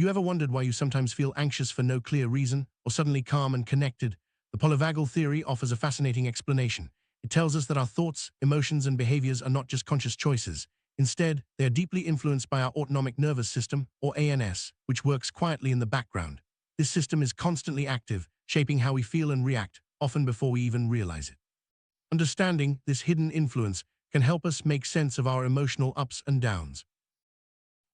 You ever wondered why you sometimes feel anxious for no clear reason, or suddenly calm and connected? The Polyvagel theory offers a fascinating explanation. It tells us that our thoughts, emotions, and behaviors are not just conscious choices. Instead, they are deeply influenced by our autonomic nervous system, or ANS, which works quietly in the background. This system is constantly active, shaping how we feel and react, often before we even realize it. Understanding this hidden influence can help us make sense of our emotional ups and downs.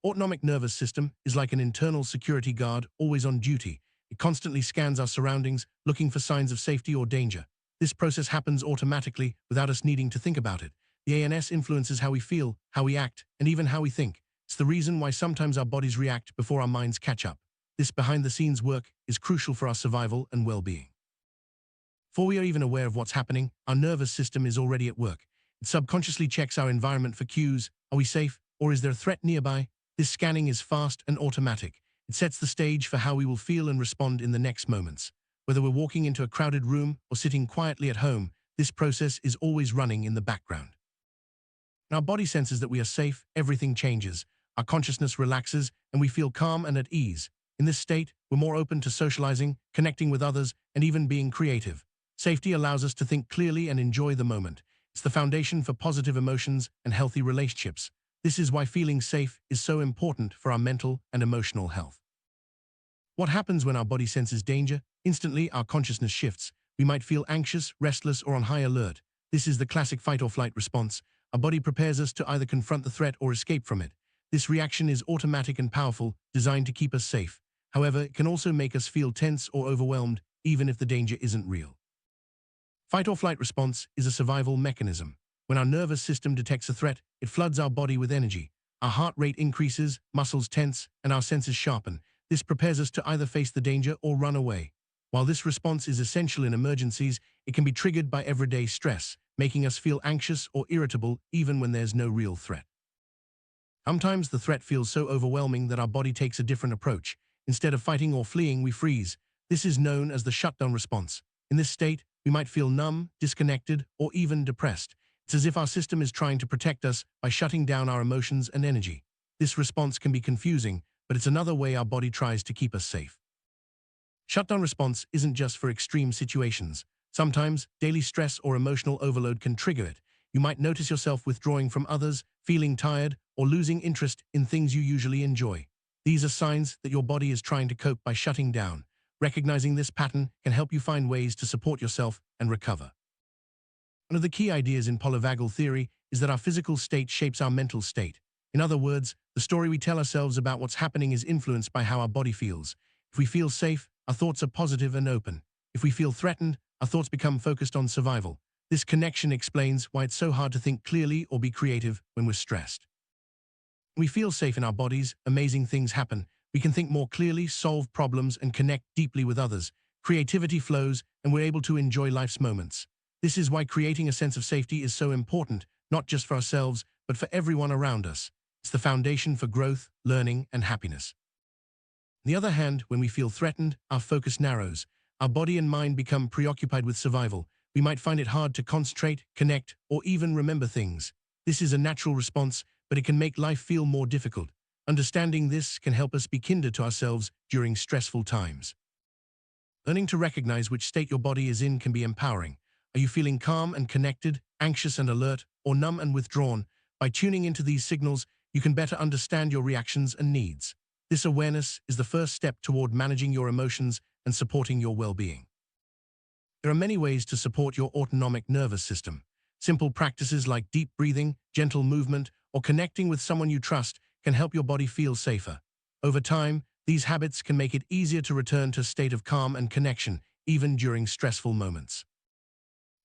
Autonomic nervous system is like an internal security guard always on duty. It constantly scans our surroundings, looking for signs of safety or danger. This process happens automatically without us needing to think about it. The ANS influences how we feel, how we act, and even how we think. It's the reason why sometimes our bodies react before our minds catch up. This behind-the-scenes work is crucial for our survival and well-being. Before we are even aware of what's happening, our nervous system is already at work. It subconsciously checks our environment for cues. Are we safe, or is there a threat nearby? This scanning is fast and automatic. It sets the stage for how we will feel and respond in the next moments. Whether we're walking into a crowded room or sitting quietly at home, this process is always running in the background. When our body senses that we are safe, everything changes. Our consciousness relaxes, and we feel calm and at ease. In this state, we're more open to socializing, connecting with others, and even being creative. Safety allows us to think clearly and enjoy the moment. It's the foundation for positive emotions and healthy relationships. This is why feeling safe is so important for our mental and emotional health. What happens when our body senses danger? Instantly, our consciousness shifts. We might feel anxious, restless, or on high alert. This is the classic fight-or-flight response. Our body prepares us to either confront the threat or escape from it. This reaction is automatic and powerful, designed to keep us safe. However, it can also make us feel tense or overwhelmed, even if the danger isn't real. Fight-or-flight response is a survival mechanism. When our nervous system detects a threat, it floods our body with energy. Our heart rate increases, muscles tense, and our senses sharpen. This prepares us to either face the danger or run away. While this response is essential in emergencies, it can be triggered by everyday stress, making us feel anxious or irritable even when there's no real threat. Sometimes the threat feels so overwhelming that our body takes a different approach. Instead of fighting or fleeing, we freeze. This is known as the shutdown response. In this state, we might feel numb, disconnected, or even depressed. It's as if our system is trying to protect us by shutting down our emotions and energy. This response can be confusing, but it's another way our body tries to keep us safe. Shutdown response isn't just for extreme situations. Sometimes, daily stress or emotional overload can trigger it. You might notice yourself withdrawing from others, feeling tired, or losing interest in things you usually enjoy. These are signs that your body is trying to cope by shutting down. Recognizing this pattern can help you find ways to support yourself and recover. One of the key ideas in polyvagal theory is that our physical state shapes our mental state. In other words, the story we tell ourselves about what's happening is influenced by how our body feels. If we feel safe, our thoughts are positive and open. If we feel threatened, our thoughts become focused on survival. This connection explains why it's so hard to think clearly or be creative when we're stressed. When we feel safe in our bodies, amazing things happen. We can think more clearly, solve problems, and connect deeply with others. Creativity flows, and we're able to enjoy life's moments. This is why creating a sense of safety is so important, not just for ourselves, but for everyone around us. It's the foundation for growth, learning, and happiness. On the other hand, when we feel threatened, our focus narrows. Our body and mind become preoccupied with survival. We might find it hard to concentrate, connect, or even remember things. This is a natural response, but it can make life feel more difficult. Understanding this can help us be kinder to ourselves during stressful times. Learning to recognize which state your body is in can be empowering. Are you feeling calm and connected, anxious and alert, or numb and withdrawn? By tuning into these signals, you can better understand your reactions and needs. This awareness is the first step toward managing your emotions and supporting your well-being. There are many ways to support your autonomic nervous system. Simple practices like deep breathing, gentle movement, or connecting with someone you trust can help your body feel safer. Over time, these habits can make it easier to return to a state of calm and connection, even during stressful moments.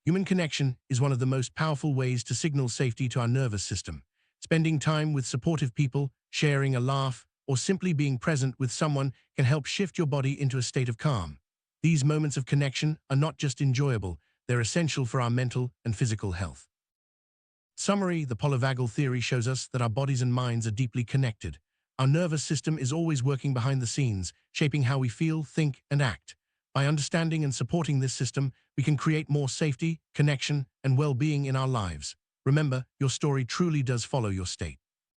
Human connection is one of the most powerful ways to signal safety to our nervous system. Spending time with supportive people, sharing a laugh, or simply being present with someone can help shift your body into a state of calm. These moments of connection are not just enjoyable, they're essential for our mental and physical health. Summary: the polyvagal theory shows us that our bodies and minds are deeply connected. Our nervous system is always working behind the scenes, shaping how we feel, think, and act. By understanding and supporting this system, we can create more safety, connection, and well-being in our lives. Remember, your story truly does follow your state.